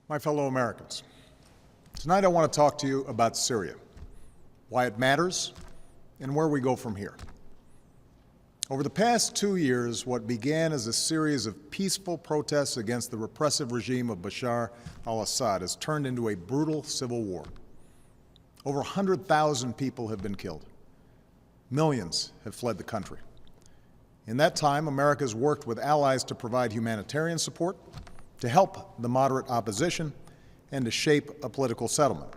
My fellow Americans, tonight I want to talk to you about Syria, why it matters, and where we go from here. Over the past 2 years, what began as a series of peaceful protests against the repressive regime of Bashar al-Assad has turned into a brutal civil war. Over 100,000 people have been killed. Millions have fled the country. In that time, America has worked with allies to provide humanitarian support, to help the moderate opposition, and to shape a political settlement.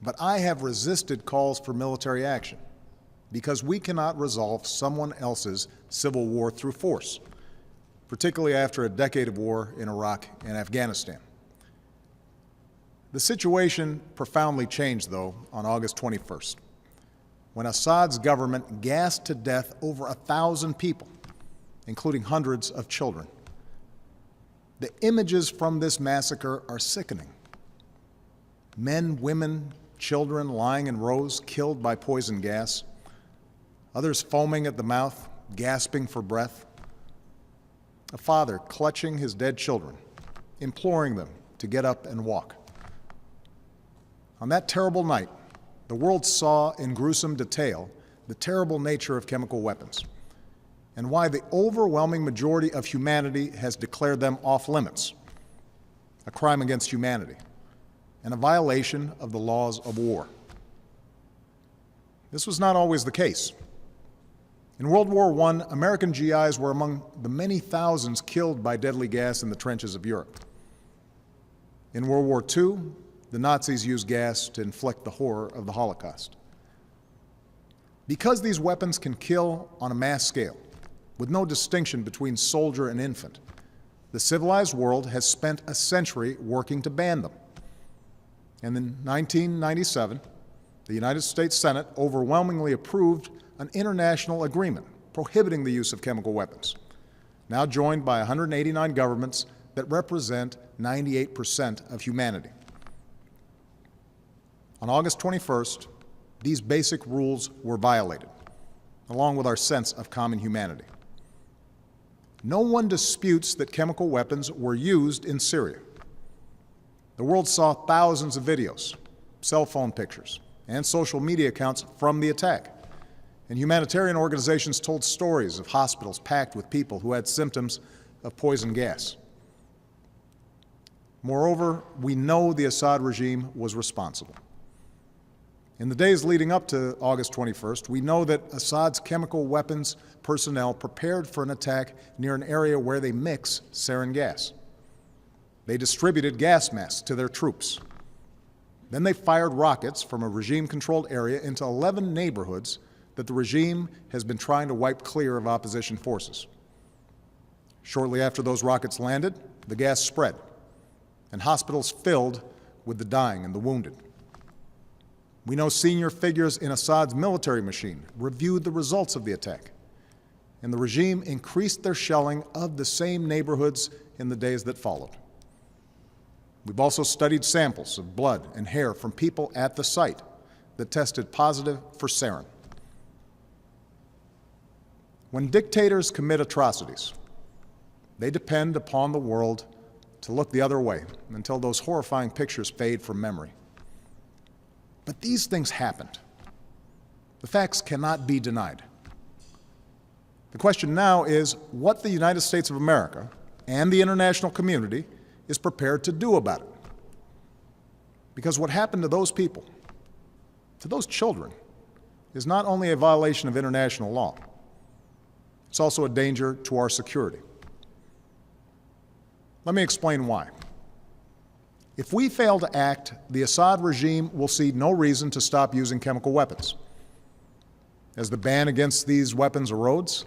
But I have resisted calls for military action because we cannot resolve someone else's civil war through force, particularly after a decade of war in Iraq and Afghanistan. The situation profoundly changed, though, on August 21st, when Assad's government gassed to death over 1,000 people, including hundreds of children. The images from this massacre are sickening. Men, women, children lying in rows, killed by poison gas. Others foaming at the mouth, gasping for breath. A father clutching his dead children, imploring them to get up and walk. On that terrible night, the world saw in gruesome detail the terrible nature of chemical weapons and why the overwhelming majority of humanity has declared them off limits, a crime against humanity, and a violation of the laws of war. This was not always the case. In World War I, American GIs were among the many thousands killed by deadly gas in the trenches of Europe. In World War II, the Nazis used gas to inflict the horror of the Holocaust. Because these weapons can kill on a mass scale, with no distinction between soldier and infant, the civilized world has spent a century working to ban them. And in 1997, the United States Senate overwhelmingly approved an international agreement prohibiting the use of chemical weapons, now joined by 189 governments that represent 98% of humanity. On August 21st, these basic rules were violated, along with our sense of common humanity. No one disputes that chemical weapons were used in Syria. The world saw thousands of videos, cell phone pictures, and social media accounts from the attack. And humanitarian organizations told stories of hospitals packed with people who had symptoms of poison gas. Moreover, we know the Assad regime was responsible. In the days leading up to August 21st, we know that Assad's chemical weapons personnel prepared for an attack near an area where they mix sarin gas. They distributed gas masks to their troops. Then they fired rockets from a regime-controlled area into 11 neighborhoods that the regime has been trying to wipe clear of opposition forces. Shortly after those rockets landed, the gas spread, and hospitals filled with the dying and the wounded. We know senior figures in Assad's military machine reviewed the results of the attack, and the regime increased their shelling of the same neighborhoods in the days that followed. We've also studied samples of blood and hair from people at the site that tested positive for sarin. When dictators commit atrocities, they depend upon the world to look the other way until those horrifying pictures fade from memory. But these things happened. The facts cannot be denied. The question now is what the United States of America and the international community is prepared to do about it. Because what happened to those people, to those children, is not only a violation of international law, it's also a danger to our security. Let me explain why. If we fail to act, the Assad regime will see no reason to stop using chemical weapons. As the ban against these weapons erodes,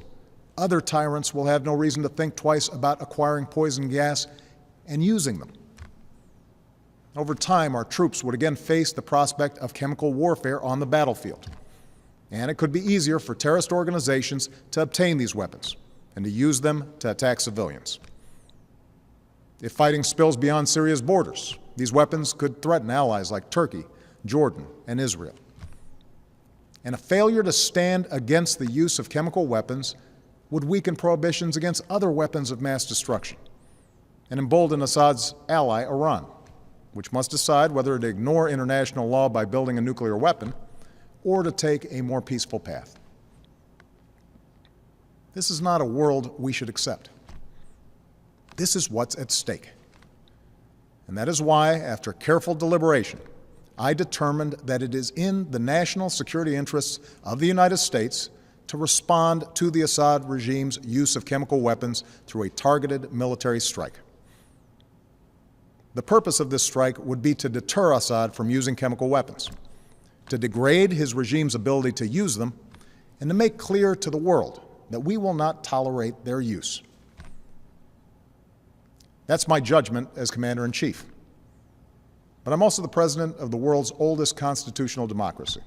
other tyrants will have no reason to think twice about acquiring poison gas and using them. Over time, our troops would again face the prospect of chemical warfare on the battlefield, and it could be easier for terrorist organizations to obtain these weapons and to use them to attack civilians. If fighting spills beyond Syria's borders, these weapons could threaten allies like Turkey, Jordan, and Israel. And a failure to stand against the use of chemical weapons would weaken prohibitions against other weapons of mass destruction and embolden Assad's ally, Iran, which must decide whether to ignore international law by building a nuclear weapon or to take a more peaceful path. This is not a world we should accept. This is what's at stake. And that is why, after careful deliberation, I determined that it is in the national security interests of the United States to respond to the Assad regime's use of chemical weapons through a targeted military strike. The purpose of this strike would be to deter Assad from using chemical weapons, to degrade his regime's ability to use them, and to make clear to the world that we will not tolerate their use. That's my judgment as Commander-in-Chief. But I'm also the President of the world's oldest constitutional democracy.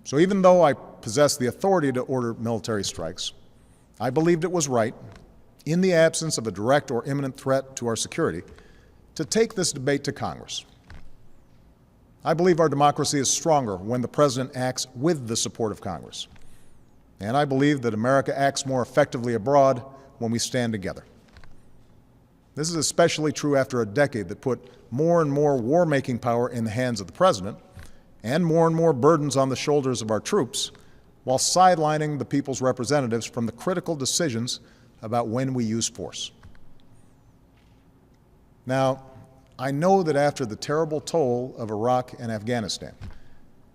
So even though I possess the authority to order military strikes, I believed it was right, in the absence of a direct or imminent threat to our security, to take this debate to Congress. I believe our democracy is stronger when the President acts with the support of Congress. And I believe that America acts more effectively abroad when we stand together. This is especially true after a decade that put more and more war-making power in the hands of the President and more burdens on the shoulders of our troops, while sidelining the people's representatives from the critical decisions about when we use force. Now, I know that after the terrible toll of Iraq and Afghanistan,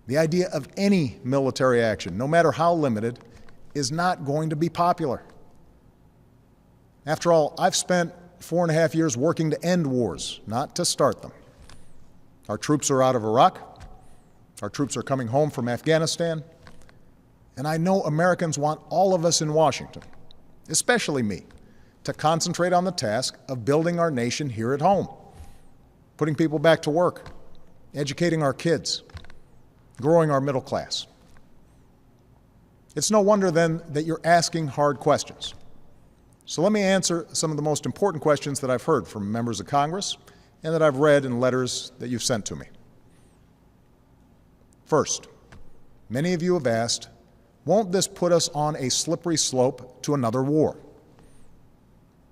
the idea of any military action, no matter how limited, is not going to be popular. After all, I've spent 4.5 years working to end wars, not to start them. Our troops are out of Iraq. Our troops are coming home from Afghanistan. And I know Americans want all of us in Washington, especially me, to concentrate on the task of building our nation here at home, putting people back to work, educating our kids, growing our middle class. It's no wonder then that you're asking hard questions. So let me answer some of the most important questions that I've heard from members of Congress and that I've read in letters that you've sent to me. First, many of you have asked, won't this put us on a slippery slope to another war?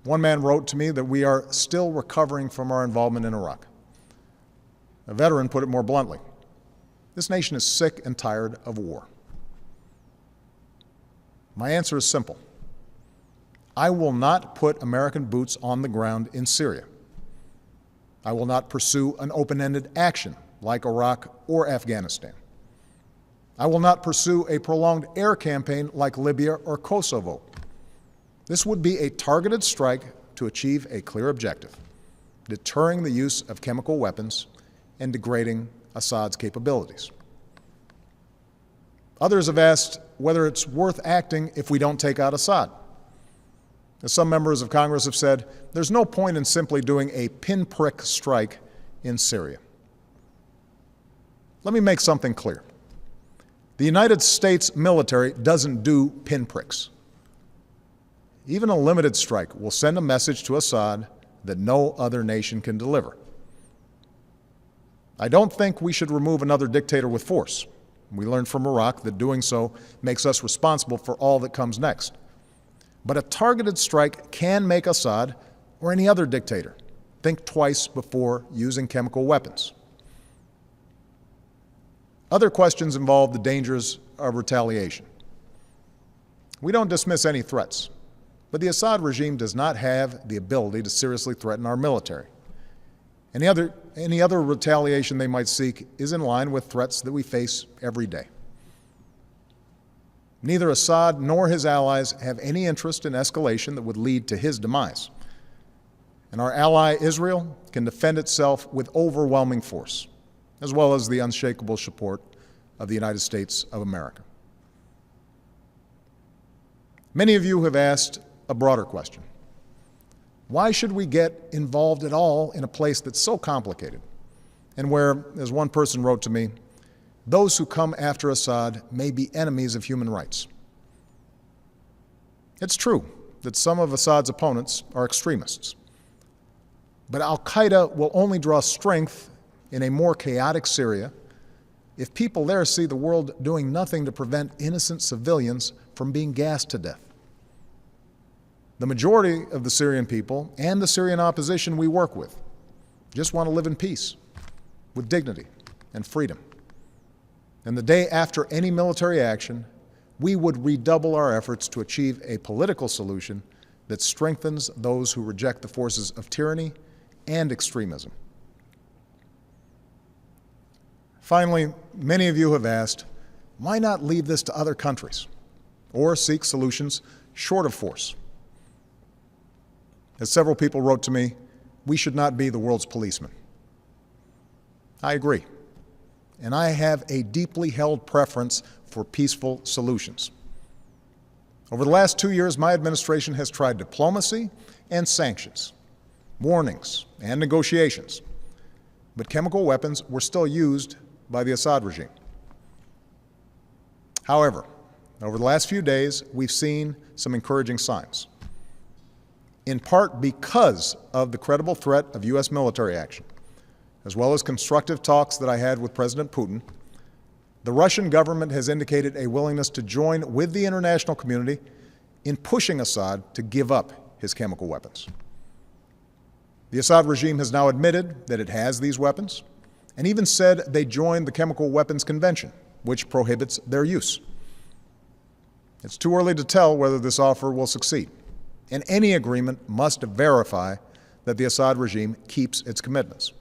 One man wrote to me that we are still recovering from our involvement in Iraq. A veteran put it more bluntly. This nation is sick and tired of war. My answer is simple. I will not put American boots on the ground in Syria. I will not pursue an open-ended action like Iraq or Afghanistan. I will not pursue a prolonged air campaign like Libya or Kosovo. This would be a targeted strike to achieve a clear objective, deterring the use of chemical weapons and degrading Assad's capabilities. Others have asked whether it's worth acting if we don't take out Assad. As some members of Congress have said, there's no point in simply doing a pinprick strike in Syria. Let me make something clear. The United States military doesn't do pinpricks. Even a limited strike will send a message to Assad that no other nation can deliver. I don't think we should remove another dictator with force. We learned from Iraq that doing so makes us responsible for all that comes next. But a targeted strike can make Assad, or any other dictator, think twice before using chemical weapons. Other questions involve the dangers of retaliation. We don't dismiss any threats, but the Assad regime does not have the ability to seriously threaten our military. Any other retaliation they might seek is in line with threats that we face every day. Neither Assad nor his allies have any interest in escalation that would lead to his demise. And our ally Israel can defend itself with overwhelming force, as well as the unshakable support of the United States of America. Many of you have asked a broader question. Why should we get involved at all in a place that's so complicated and where, as one person wrote to me, those who come after Assad may be enemies of human rights? It's true that some of Assad's opponents are extremists, but al-Qaeda will only draw strength in a more chaotic Syria if people there see the world doing nothing to prevent innocent civilians from being gassed to death. The majority of the Syrian people and the Syrian opposition we work with just want to live in peace, with dignity and freedom. And the day after any military action, we would redouble our efforts to achieve a political solution that strengthens those who reject the forces of tyranny and extremism. Finally, many of you have asked, why not leave this to other countries or seek solutions short of force? As several people wrote to me, we should not be the world's policeman. I agree, and I have a deeply held preference for peaceful solutions. Over the last 2 years, my administration has tried diplomacy and sanctions, warnings and negotiations, but chemical weapons were still used by the Assad regime. However, over the last few days, we've seen some encouraging signs, in part because of the credible threat of U.S. military action, as well as constructive talks that I had with President Putin. The Russian government has indicated a willingness to join with the international community in pushing Assad to give up his chemical weapons. The Assad regime has now admitted that it has these weapons, and even said they joined the Chemical Weapons Convention, which prohibits their use. It's too early to tell whether this offer will succeed, and any agreement must verify that the Assad regime keeps its commitments.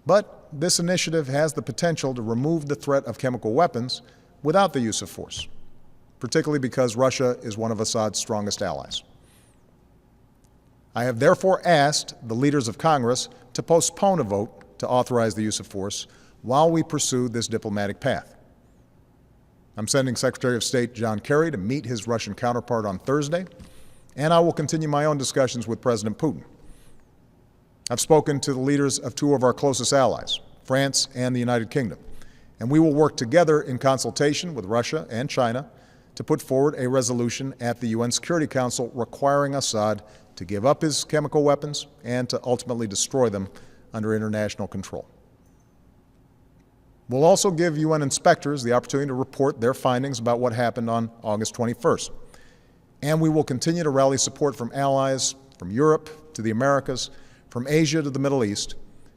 But this initiative has the potential to remove the threat of chemical weapons without the use of force, particularly because Russia is one of Assad's strongest allies. I have therefore asked the leaders of Congress to postpone a vote to authorize the use of force while we pursue this diplomatic path. I'm sending Secretary of State John Kerry to meet his Russian counterpart on Thursday, and I will continue my own discussions with President Putin. I've spoken to the leaders of two of our closest allies, France and the United Kingdom, and we will work together in consultation with Russia and China to put forward a resolution at the UN Security Council requiring Assad to give up his chemical weapons and to ultimately destroy them under international control. We'll also give UN inspectors the opportunity to report their findings about what happened on August 21st. And we will continue to rally support from allies from Europe to the Americas, from Asia to the Middle East,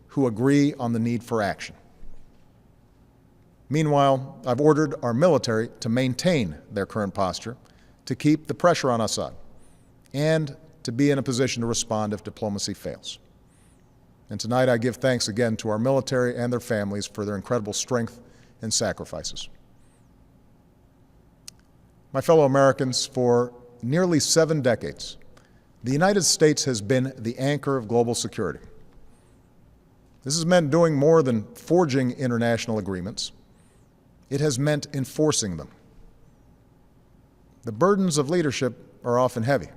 who agree on the need for action. Meanwhile, I've ordered our military to maintain their current posture, to keep the pressure on Assad, and to be in a position to respond if diplomacy fails. And tonight I give thanks again to our military and their families for their incredible strength and sacrifices. My fellow Americans, for nearly 7 decades, the United States has been the anchor of global security. This has meant doing more than forging international agreements. It has meant enforcing them. The burdens of leadership are often heavy,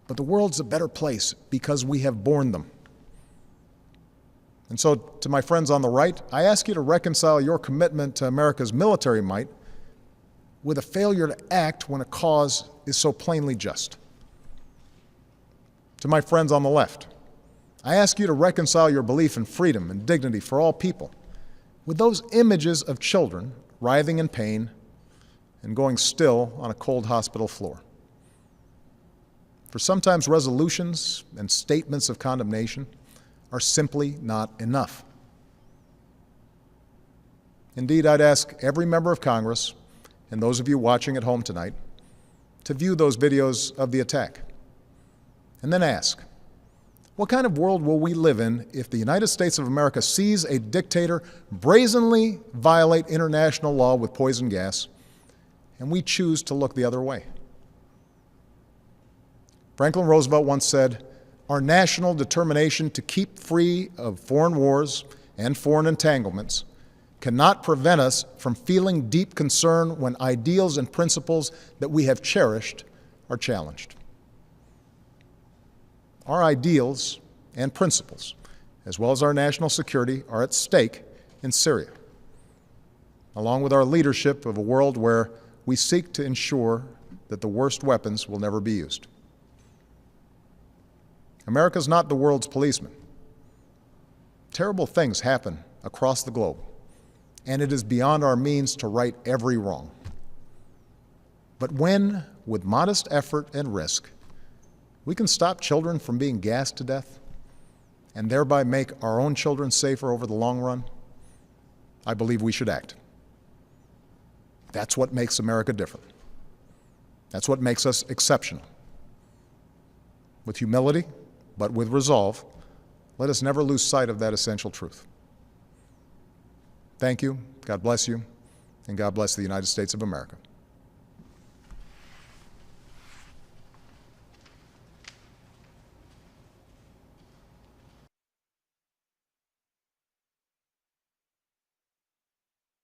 but the world's a better place because we have borne them. And so, to my friends on the right, I ask you to reconcile your commitment to America's military might with a failure to act when a cause is so plainly just. To my friends on the left, I ask you to reconcile your belief in freedom and dignity for all people with those images of children writhing in pain and going still on a cold hospital floor. For sometimes resolutions and statements of condemnation are simply not enough. Indeed, I'd ask every member of Congress and those of you watching at home tonight to view those videos of the attack, and then ask, what kind of world will we live in if the United States of America sees a dictator brazenly violate international law with poison gas, and we choose to look the other way? Franklin Roosevelt once said, "Our national determination to keep free of foreign wars and foreign entanglements cannot prevent us from feeling deep concern when ideals and principles that we have cherished are challenged." Our ideals and principles, as well as our national security, are at stake in Syria, along with our leadership of a world where we seek to ensure that the worst weapons will never be used. America's not the world's policeman. Terrible things happen across the globe, and it is beyond our means to right every wrong. But when, with modest effort and risk, we can stop children from being gassed to death and thereby make our own children safer over the long run, I believe we should act. That's what makes America different. That's what makes us exceptional. With humility, but with resolve, let us never lose sight of that essential truth. Thank you, God bless you, and God bless the United States of America.